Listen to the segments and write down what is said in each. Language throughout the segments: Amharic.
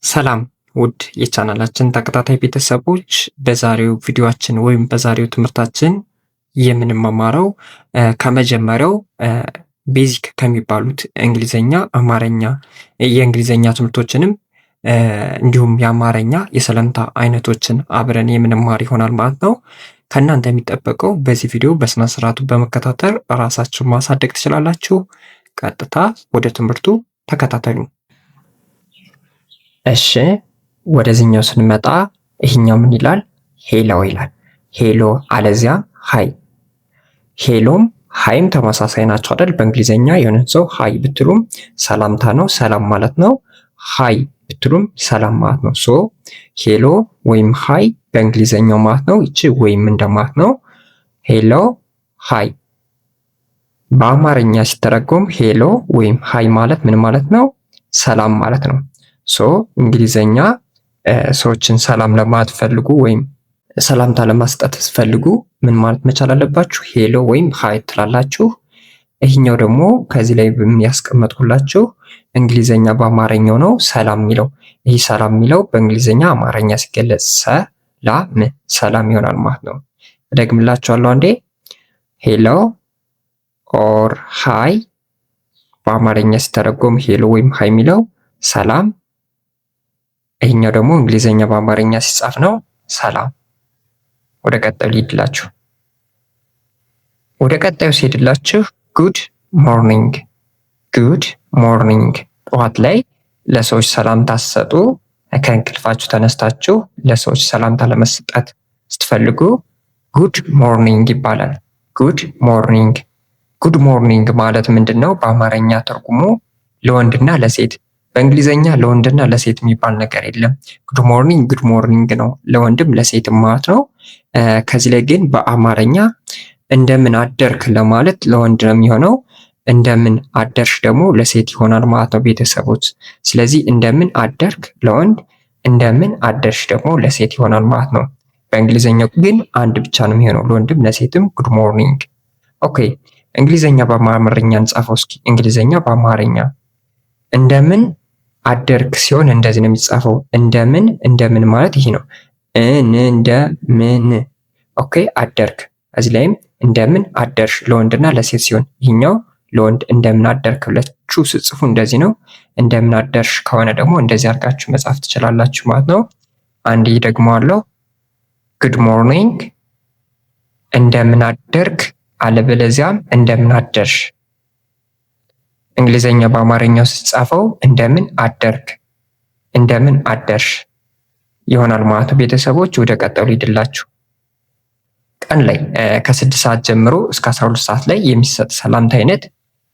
ሰላም ውድ የቻናላችን ተከታታይ ቤተሰቦች፣ በዛሬው ቪዲዮአችን ወይም በዛሬው ትምህርታችን የምንማማረው ከመጀመሪያው ቤዚክ ከሚባሉት እንግሊዘኛ፣ አማርኛ የእንግሊዘኛ ትምህርቶችንም እንዲሁም የአማርኛ የሰላምታ አይነቶችን አብረን የምንማር ይሆናል ማለት ነው። ከእናንተ የሚጠበቀው በዚህ ቪዲዮ በስነ ስርዓቱ በመከታተል ራሳችሁን ማሳደግ ትችላላችሁ። ቀጥታ ወደ ትምህርቱ ተከታተሉ። እሺ ወደዚህኛው ስንመጣ ይሄኛው ምን ይላል? ሄሎ ይላል። ሄሎ አለዚያ ሃይ። ሄሎም ሃይም ተመሳሳይ ናቸው አይደል? በእንግሊዘኛ የሆነ ሰው ሃይ ብትሉም ሰላምታ ነው፣ ሰላም ማለት ነው። ሃይ ብትሉም ሰላም ማለት ነው። ሶ ሄሎ ወይም ሃይ በእንግሊዘኛው ማለት ነው። ይቺ ወይም እንደማለት ነው። ሄሎ ሃይ። በአማርኛ ሲተረጎም ሄሎ ወይም ሃይ ማለት ምን ማለት ነው? ሰላም ማለት ነው። ሶ እንግሊዘኛ ሰዎችን ሰላም ለማለት ፈልጉ ወይም ሰላምታ ለማስጠት ፈልጉ ምን ማለት መቻል አለባችሁ? ሄሎ ወይም ሃይ ትላላችሁ። ይህኛው ደግሞ ከዚህ ላይ ያስቀመጥኩላችሁ እንግሊዘኛ በአማርኛው ነው ሰላም የሚለው። ይህ ሰላም የሚለው በእንግሊዘኛ አማርኛ ሲገለጽ ሰላም ይሆናል ማለት ነው። እደግምላችኋለሁ አንዴ። ሄሎ ኦር ሃይ በአማርኛ ሲተረጎም ሄሎ ወይም ሃይ የሚለው ሰላም። ይህኛው ደግሞ እንግሊዘኛ በአማርኛ ሲጻፍ ነው ሰላም። ወደ ቀጣዩ ሊሄድላችሁ። ወደ ቀጣዩ ሲሄድላችሁ ጉድ ሞርኒንግ። ጉድ ሞርኒንግ ጠዋት ላይ ለሰዎች ሰላምታ ስትሰጡ ከእንቅልፋችሁ ተነስታችሁ ለሰዎች ሰላምታ ለመስጠት ስትፈልጉ ጉድ ሞርኒንግ ይባላል። ጉድ ሞርኒንግ። ጉድ ሞርኒንግ ማለት ምንድን ነው? በአማርኛ ትርጉሙ ለወንድና ለሴት። በእንግሊዘኛ ለወንድና ለሴት የሚባል ነገር የለም። ጉድ ሞርኒንግ ነው፣ ለወንድም ለሴትም ማለት ነው። ከዚህ ላይ ግን በአማርኛ እንደምን አደርክ ለማለት ለወንድ ነው የሚሆነው፣ እንደምን አደርሽ ደግሞ ለሴት ይሆናል ማለት ነው ቤተሰቦች። ስለዚህ እንደምን አደርክ ለወንድ፣ እንደምን አደርሽ ደግሞ ለሴት ይሆናል ማለት ነው። በእንግሊዘኛው ግን አንድ ብቻ ነው የሚሆነው፣ ለወንድም ለሴትም ጉድ ሞርኒንግ። ኦኬ እንግሊዘኛ በአማርኛ እንጻፈው እስኪ። እንግሊዘኛ በአማርኛ እንደምን አደርክ ሲሆን እንደዚህ ነው የሚጻፈው። እንደምን ማለት ይሄ ነው። እንደምን። ኦኬ አደርክ። እዚህ ላይም እንደምን አደርሽ ለወንድና ለሴት ሲሆን ይሄኛው ለወንድ እንደምን አደርክ ብላችሁ ስጽፉ እንደዚህ ነው። እንደምን አደርሽ ከሆነ ደግሞ እንደዚህ አድርጋችሁ መጻፍ ትችላላችሁ ማለት ነው። አንዴ ደግሞ አለው ጉድ ሞርኒንግ፣ እንደምን አደርክ አለበለዚያም እንደምን አደርሽ። እንግሊዘኛ በአማርኛው ሲጻፈው እንደምን አደርክ፣ እንደምን አደርሽ ይሆናል ማለት ነው ቤተሰቦች። ወደ ቀጠሉ ሂድላችሁ። ቀን ላይ ከ6 ሰዓት ጀምሮ እስከ 12 ሰዓት ላይ የሚሰጥ ሰላምታ አይነት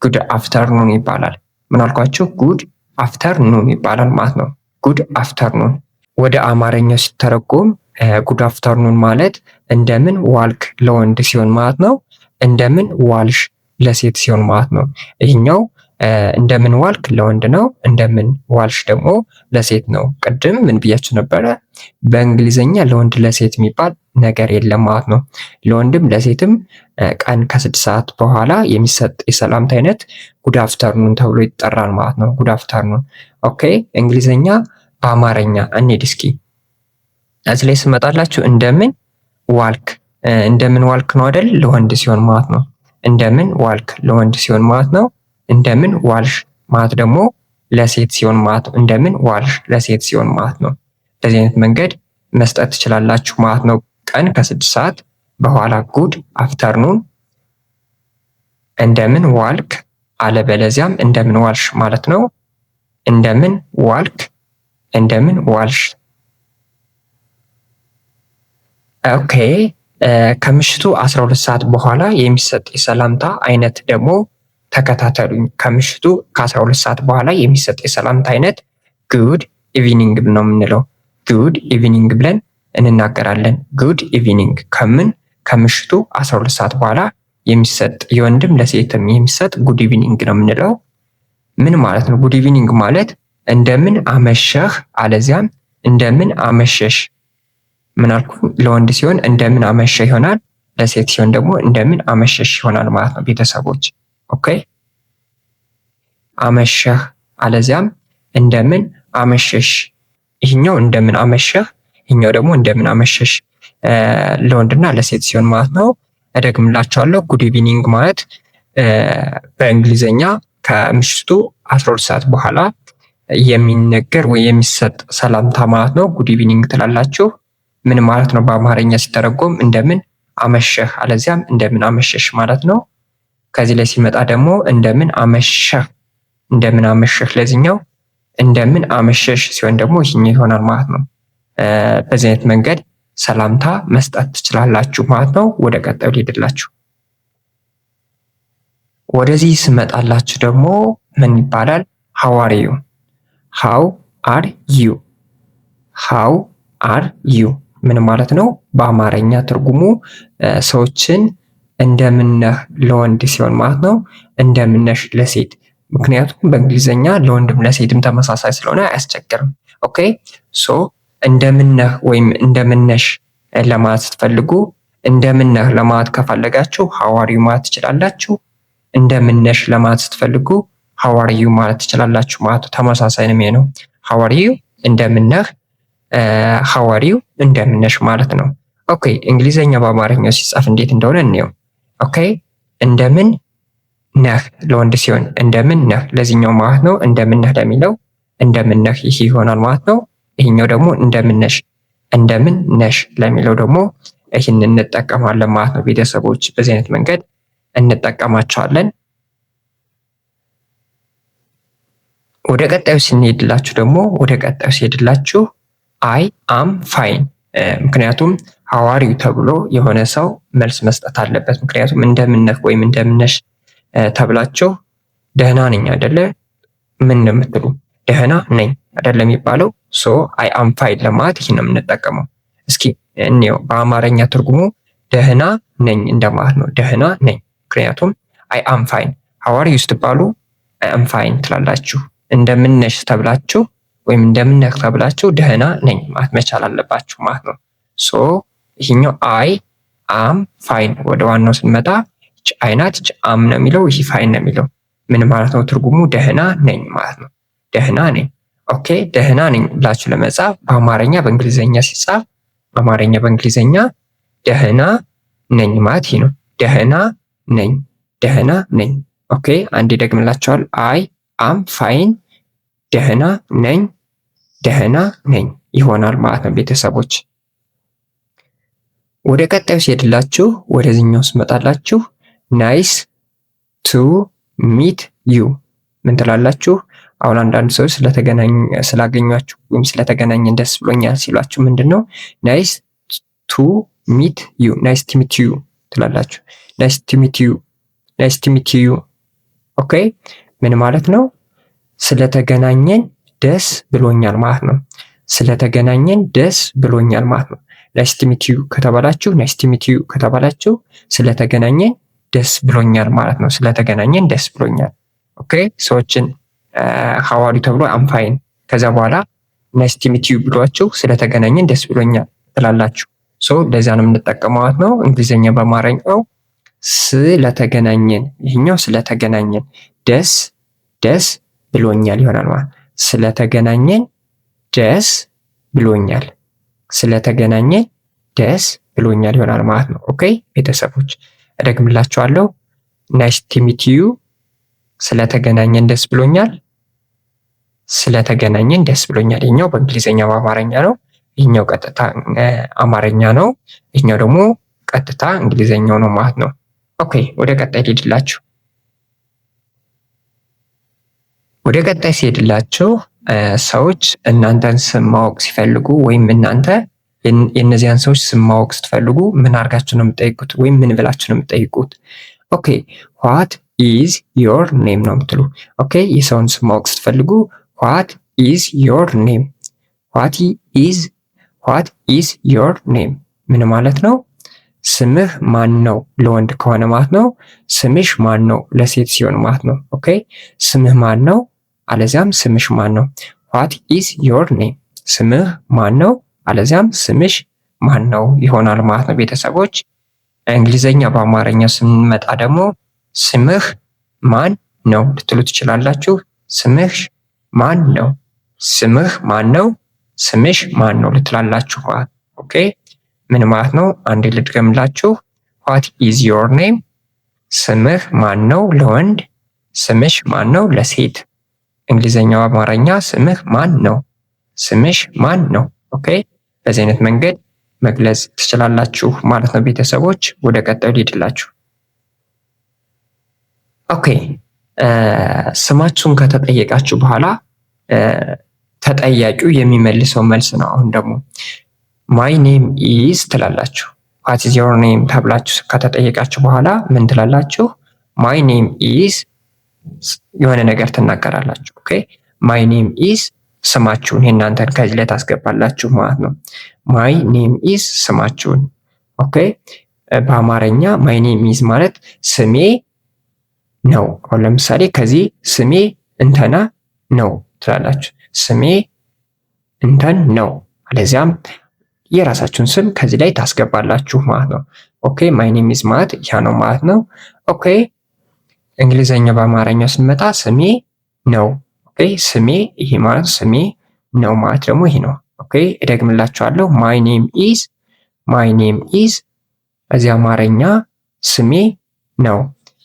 ጉድ አፍተርኑን ይባላል። ምን አልኳችሁ? ጉድ አፍተርኑን ይባላል ማለት ነው። ጉድ አፍተርኑን ወደ አማርኛው ሲተረጎም ጉድ አፍተርኑን ማለት እንደምን ዋልክ ለወንድ ሲሆን ማለት ነው። እንደምን ዋልሽ ለሴት ሲሆን ማለት ነው። ይህኛው እንደምን ዋልክ ለወንድ ነው፣ እንደምን ዋልሽ ደግሞ ለሴት ነው። ቅድም ምን ብያችሁ ነበረ? በእንግሊዘኛ ለወንድ ለሴት የሚባል ነገር የለም ማለት ነው። ለወንድም ለሴትም ቀን ከ6 ሰዓት በኋላ የሚሰጥ የሰላምታ አይነት ጉድ አፍተርኑን ተብሎ ይጠራል ማለት ነው። ጉድ አፍተርኑን። ኦኬ እንግሊዘኛ በአማርኛ እንሂድ እስኪ። እዚህ ላይ ስመጣላችሁ እንደምን ዋልክ፣ እንደምን ዋልክ ነው አይደል? ለወንድ ሲሆን ማለት ነው። እንደምን ዋልክ ለወንድ ሲሆን ማለት ነው። እንደምን ዋልሽ ማለት ደግሞ ለሴት ሲሆን ማለት ነው። እንደምን ዋልሽ ለሴት ሲሆን ማለት ነው። በዚህ አይነት መንገድ መስጠት ትችላላችሁ ማለት ነው። ቀን ከ6 ሰዓት በኋላ ጉድ አፍተርኑን፣ እንደምን ዋልክ አለበለዚያም እንደምን ዋልሽ ማለት ነው። እንደምን ዋልክ፣ እንደምን ዋልሽ። ኦኬ ከምሽቱ 12 ሰዓት በኋላ የሚሰጥ የሰላምታ አይነት ደግሞ ተከታተሉኝ። ከምሽቱ ከ12 ሰዓት በኋላ የሚሰጥ የሰላምታ አይነት ጉድ ኢቪኒንግ ነው የምንለው። ጉድ ኢቪኒንግ ብለን እንናገራለን። ጉድ ኢቪኒንግ ከምሽቱ 12 ሰዓት በኋላ የሚሰጥ የወንድም ለሴትም የሚሰጥ ጉድ ኢቪኒንግ ነው የምንለው። ምን ማለት ነው? ጉድ ኢቪኒንግ ማለት እንደምን አመሸህ አለዚያም እንደምን አመሸሽ። ምን አልኩ? ለወንድ ሲሆን እንደምን አመሸ ይሆናል፣ ለሴት ሲሆን ደግሞ እንደምን አመሸሽ ይሆናል ማለት ነው ቤተሰቦች። ኦኬ አመሸህ አለዚያም እንደምን አመሸሽ ይሄኛው እንደምን አመሸህ፣ ይሄኛው ደግሞ እንደምን አመሸሽ ለወንድና ለሴት ሲሆን ማለት ነው። እደግምላችኋለሁ። ጉድ ኢቭኒንግ ማለት በእንግሊዘኛ ከምሽቱ 12 ሰዓት በኋላ የሚነገር ወይ የሚሰጥ ሰላምታ ማለት ነው። ጉድ ኢቭኒንግ ትላላችሁ። ምን ማለት ነው? በአማርኛ ሲተረጎም እንደምን አመሸህ አለዚያም እንደምን አመሸሽ ማለት ነው። ከዚህ ላይ ሲመጣ ደግሞ እንደምን አመሸህ፣ እንደምን አመሸህ ለዚህኛው፣ እንደምን አመሸሽ ሲሆን ደግሞ ይህኛው ይሆናል ማለት ነው። በዚህ አይነት መንገድ ሰላምታ መስጠት ትችላላችሁ ማለት ነው። ወደ ቀጣዩ ልሄድላችሁ። ወደዚህ ስመጣላችሁ ደግሞ ምን ይባላል? ሃው አር ዩ፣ ሃው አር ዩ፣ ሃው አር ዩ ምን ማለት ነው? በአማርኛ ትርጉሙ ሰዎችን እንደምነህ ለወንድ ሲሆን ማለት ነው፣ እንደምነሽ ለሴት። ምክንያቱም በእንግሊዝኛ ለወንድም ለሴትም ተመሳሳይ ስለሆነ አያስቸግርም። ኦኬ ሶ እንደምነህ ወይም እንደምነሽ ለማለት ስትፈልጉ እንደምነህ ለማለት ከፈለጋችሁ ሃው አር ዩ ማለት ትችላላችሁ። እንደምነሽ ለማለት ስትፈልጉ ሃው አር ዩ ማለት ትችላላችሁ ማለት ነው። ተመሳሳይ ነው። ሃው አር ዩ እንደምነህ፣ ሃው አር ዩ እንደምነሽ ማለት ነው። ኦኬ እንግሊዘኛ በአማርኛው ሲጻፍ እንዴት እንደሆነ እንየው። ኦኬ እንደምን ነህ ለወንድ ሲሆን እንደምን ነህ ለዚህኛው ማለት ነው። እንደምን ነህ ለሚለው እንደምን ነህ ይህ ይሆናል ማለት ነው። ይሄኛው ደግሞ እንደምን ነሽ፣ እንደምን ነሽ ለሚለው ደግሞ ይህን እንጠቀማለን ማለት ነው። ቤተሰቦች በዚህ አይነት መንገድ እንጠቀማቸዋለን። ወደ ቀጣዩ ሲሄድላችሁ አይ አም ፋይን። ምክንያቱም ሃው አር ዩ ተብሎ የሆነ ሰው መልስ መስጠት አለበት። ምክንያቱም እንደምነህ ወይም እንደምነሽ ተብላችሁ ደህና ነኝ አይደለ ምን ነው የምትሉ? ደህና ነኝ አይደለ የሚባለው። ሶ አይ አም ፋይን ለማለት ይህን ነው የምንጠቀመው። እስኪ እንየው። በአማርኛ ትርጉሙ ደህና ነኝ እንደማለት ነው። ደህና ነኝ። ምክንያቱም አይ አም ፋይን። ሃው አር ዩ ስትባሉ አይ አም ፋይን ትላላችሁ። እንደምነሽ ተብላችሁ ወይም እንደምነህ ተብላችሁ ደህና ነኝ ማለት መቻል አለባችሁ ማለት ነው። ሶ ይሄኛው አይ አም ፋይን። ወደ ዋናው ስንመጣ ይች አይ ናት፣ ይች አም ነው የሚለው፣ ይህ ፋይን ነው የሚለው። ምን ማለት ነው? ትርጉሙ ደህና ነኝ ማለት ነው። ደህና ነኝ። ኦኬ ደህና ነኝ ብላችሁ ለመጻፍ በአማርኛ በእንግሊዘኛ ሲጻፍ በአማርኛ በእንግሊዘኛ ደህና ነኝ ማለት ይህ ነው። ደህና ነኝ፣ ደህና ነኝ። ኦኬ አንዴ ደግምላችኋል። አይ አም ፋይን፣ ደህና ነኝ፣ ደህና ነኝ ይሆናል ማለት ነው ቤተሰቦች። ወደ ቀጣዩ ሲሄድላችሁ ወደዚህኛው ስመጣላችሁ ናይስ ቱ ሚት ዩ ምን ትላላችሁ? አሁን አንዳንድ ሰዎች ስላገኟችሁ ወይም ስለተገናኘን ደስ ብሎኛል ሲሏችሁ ምንድነው ናይስ ቱ ሚት ዩ፣ ናይስ ቱ ሚት ዩ ትላላችሁ። ናይስ ቱ ሚት ዩ፣ ናይስ ቱ ሚት ዩ። ኦኬ ምን ማለት ነው? ስለተገናኘን ደስ ብሎኛል ማለት ነው። ስለተገናኘን ደስ ብሎኛል ማለት ነው። ናይስ ቱ ሚት ዩ ከተባላችሁ፣ ናይስ ቱ ሚት ዩ ከተባላችሁ ስለተገናኘን ደስ ብሎኛል ማለት ነው። ስለተገናኘን ደስ ብሎኛል። ኦኬ ሰዎችን ሃው አር ዩ ተብሎ አም ፋይን፣ ከዛ በኋላ ናይስ ቱ ሚት ዩ ብሏችሁ ስለተገናኘን ደስ ብሎኛል ትላላችሁ። ሶ ለዛ ነው የምንጠቀመው ማለት ነው። እንግሊዝኛ በአማርኛው ስለተገናኘን፣ ይሄኛው ስለተገናኘን ደስ ደስ ብሎኛል ይሆናል ማለት ስለተገናኘን ደስ ብሎኛል፣ ስለተገናኘን ደስ ብሎኛል ይሆናል ማለት ነው። ኦኬ ቤተሰቦች እደግምላችኋለሁ። ናይስ ቱ ሚት ዩ ስለተገናኘን ደስ ብሎኛል፣ ስለተገናኘን ደስ ብሎኛል። ይሄኛው በእንግሊዝኛ በአማርኛ ነው። ይሄኛው ቀጥታ አማርኛ ነው። ይሄኛው ደግሞ ቀጥታ እንግሊዝኛው ነው ማለት ነው። ኦኬ ወደ ቀጣይ ልሄድላችሁ። ወደ ቀጣይ ሲሄድላችሁ ሰዎች እናንተን ስም ማወቅ ሲፈልጉ ወይም እናንተ የእነዚያን ሰዎች ስም ማወቅ ስትፈልጉ ምን አድርጋችሁ ነው የምትጠይቁት? ወይም ምን ብላችሁ ነው የምትጠይቁት? ኦኬ ዋት ኢዝ ዮር ኔም ነው የምትሉ። ኦኬ የሰውን ስም ማወቅ ስትፈልጉ ዋት ኢዝ ዮር ኔም፣ ዋት ኢዝ ዮር ኔም ምን ማለት ነው? ስምህ ማን ነው ለወንድ ከሆነ ማለት ነው። ስምሽ ማን ነው ለሴት ሲሆን ማለት ነው። ኦኬ ስምህ ማን ነው አለዚያም ስምሽ ማን ነው። ዋት ኢዝ ዮር ኔም ስምህ ማን ነው አለዚያም ስምሽ ማን ነው ይሆናል ማለት ነው ቤተሰቦች። እንግሊዘኛ በአማርኛ ስንመጣ ደግሞ ስምህ ማን ነው ልትሉ ትችላላችሁ። ስምሽ ማን ነው፣ ስምህ ማን ነው፣ ስምሽ ማን ነው ልትላላችሁ ማለት ነው። ኦኬ ምን ማለት ነው? አንዴ ልድገምላችሁ። ዋት ኢዝ ዮር ኔም ስምህ ማን ነው ለወንድ፣ ስምሽ ማን ነው ለሴት። እንግሊዘኛው አማርኛ ስምህ ማን ነው፣ ስምሽ ማን ነው። ኦኬ በዚህ አይነት መንገድ መግለጽ ትችላላችሁ ማለት ነው ቤተሰቦች። ወደ ቀጣዩ ልሂድላችሁ። ኦኬ ስማችሁን ከተጠየቃችሁ በኋላ ተጠያቂው የሚመልሰው መልስ ነው። አሁን ደግሞ ማይ ኔም ኢዝ ትላላችሁ። ዋት ኢዝ ዮር ኔም ተብላችሁ ከተጠየቃችሁ በኋላ ምን ትላላችሁ? ማይ ኔም ኢዝ የሆነ ነገር ትናገራላችሁ። ኦኬ ማይ ኔም ኢዝ ስማችሁን የእናንተን ከዚህ ላይ ታስገባላችሁ ማለት ነው። ማይ ኔም ኢዝ ስማችሁን። ኦኬ በአማርኛ ማይ ኔም ኢዝ ማለት ስሜ ነው። አሁን ለምሳሌ ከዚህ ስሜ እንተና ነው ትላላችሁ። ስሜ እንተን ነው። አለዚያም የራሳችሁን ስም ከዚህ ላይ ታስገባላችሁ ማለት ነው። ኦኬ ማይ ኔም ኢዝ ማለት ያ ነው ማለት ነው። ኦኬ እንግሊዘኛ በአማርኛ ስንመጣ ስሜ ነው። ኦኬ ስሜ ይሄ ማለት ስሜ ነው ማለት ደግሞ ይሄ ነው። ኦኬ እደግምላችኋለሁ። ማይ ኔም ኢዝ እዚያ አማርኛ ስሜ ነው፣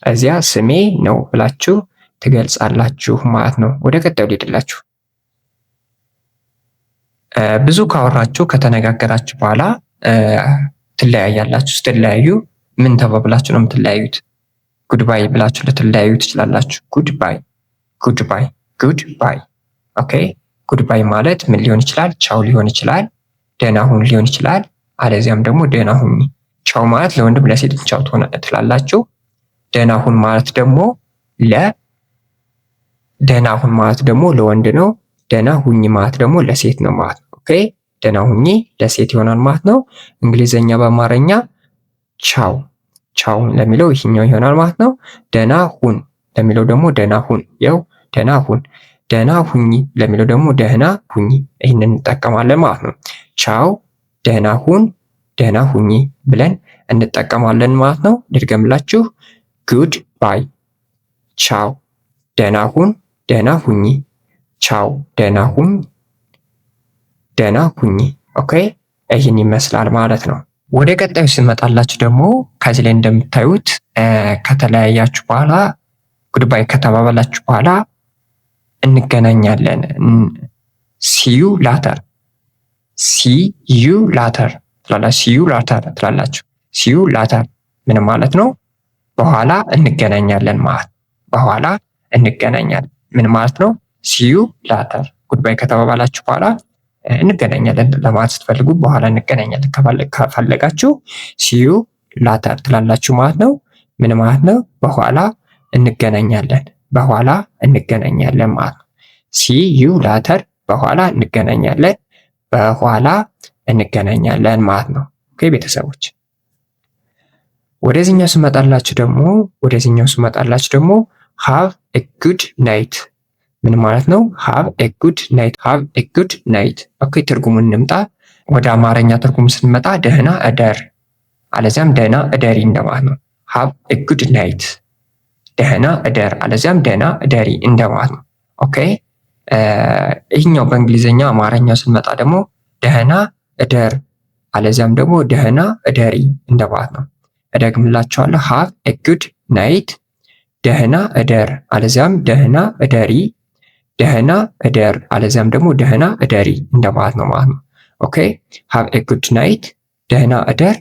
እዚያ ስሜ ነው ብላችሁ ትገልጻላችሁ ማለት ነው። ወደ ቀጣዩ ልሂድላችሁ። ብዙ ካወራችሁ ከተነጋገራችሁ በኋላ ትለያያላችሁ። ስትለያዩ ምን ተባብላችሁ ነው የምትለያዩት? ጉድባይ ብላችሁ ልትለያዩ ትችላላችሁ። ጉድባይ። ኦኬ ጉድባይ ማለት ምን ሊሆን ይችላል? ቻው ሊሆን ይችላል፣ ደህና ሁን ሊሆን ይችላል። አለዚያም ደግሞ ደህና ሁኝ። ቻው ማለት ለወንድም ለሴት ቻው ትላላችሁ። ደህና ሁን ማለት ደግሞ ለወንድ ነው። ደህና ሁኝ ማለት ደግሞ ለሴት ነው ማለት ነው። ኦኬ ደህና ሁኚ ለሴት ይሆናል ማለት ነው። እንግሊዘኛ በአማርኛ ቻው ለሚለው ይሄኛው ይሆናል ማለት ነው። ደህና ሁን ለሚለው ደግሞ ደህና ሁን፣ ያው ደህና ሁን። ደህና ሁኚ ለሚለው ደግሞ ደህና ሁኚ፣ ይህንን እንጠቀማለን ማለት ነው። ቻው፣ ደህና ሁን፣ ደህና ሁኚ ብለን እንጠቀማለን ማለት ነው። ልድገምላችሁ። ጉድ ባይ፣ ቻው፣ ደህና ሁን፣ ደህና ሁኚ፣ ቻው፣ ደህና ሁን፣ ደህና ሁኚ። ኦኬ ይህን ይመስላል ማለት ነው። ወደ ቀጣዩ ስንመጣላችሁ ደግሞ ከዚህ ላይ እንደምታዩት ከተለያያችሁ በኋላ ጉድባይ ከተባባላችሁ በኋላ እንገናኛለን። ሲዩ ላተር ትላላችሁ። ሲዩ ላተር ምን ማለት ነው? በኋላ እንገናኛለን ማለት። በኋላ እንገናኛለን ምን ማለት ነው? ሲዩ ላተር። ጉድባይ ከተባባላችሁ በኋላ እንገናኛለን ለማለት ስትፈልጉ በኋላ እንገናኛለን ከፈለጋችሁ ሲዩ ላተር ትላላችሁ ማለት ነው። ምን ማለት ነው? በኋላ እንገናኛለን ማለት ነው። ሲዩ ላተር በኋላ እንገናኛለን ማለት ነው። ኦኬ ቤተሰቦች ወደዚህኛው ስመጣላችሁ ደግሞ ሃቭ ኤ ጉድ ናይት ምን ማለት ነው? ሃቭ ኤ ጉድ ናይት። ኦኬ ትርጉሙን እንምጣ። ወደ አማርኛ ትርጉም ስንመጣ ደህና እደር አለዚያም ደህና እደሪ እንደማለት ነው። ሃቭ ኤ ጉድ ናይት ደህና እደር አለዚያም ደህና እደሪ እንደማለት ነው። ኦኬ ይህኛው በእንግሊዝኛ አማርኛው ስንመጣ ደግሞ ደህና እደር አለዚያም ደግሞ ደህና እደሪ እንደማለት ነው። እደግምላችኋለሁ። ሃቭ ኤ ጉድ ናይት ደህና እደር አለዚያም ደህና እደሪ፣ ደህና እደር አለዚያም ደግሞ ደህና እደሪ እንደማለት ነው ማለት ነው። ኦኬ ሃቭ ኤ ጉድ ናይት ደህና እደር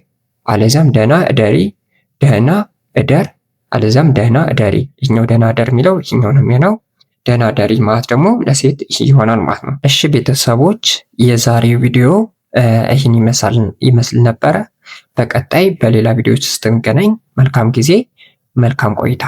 አለዚያም ደህና እደሪ፣ ደህና እደር አለዚያም ደህና እደሪ። ይህኛው ደህና እደር የሚለው ይህኛው ነው የሚሆነው። ደህና እደሪ ማለት ደግሞ ለሴት ይሆናል ማለት ነው። እሺ ቤተሰቦች የዛሬው ቪዲዮ ይህን ይመስል ነበረ። በቀጣይ በሌላ ቪዲዮዎች ውስጥ እንገናኝ። መልካም ጊዜ፣ መልካም ቆይታ።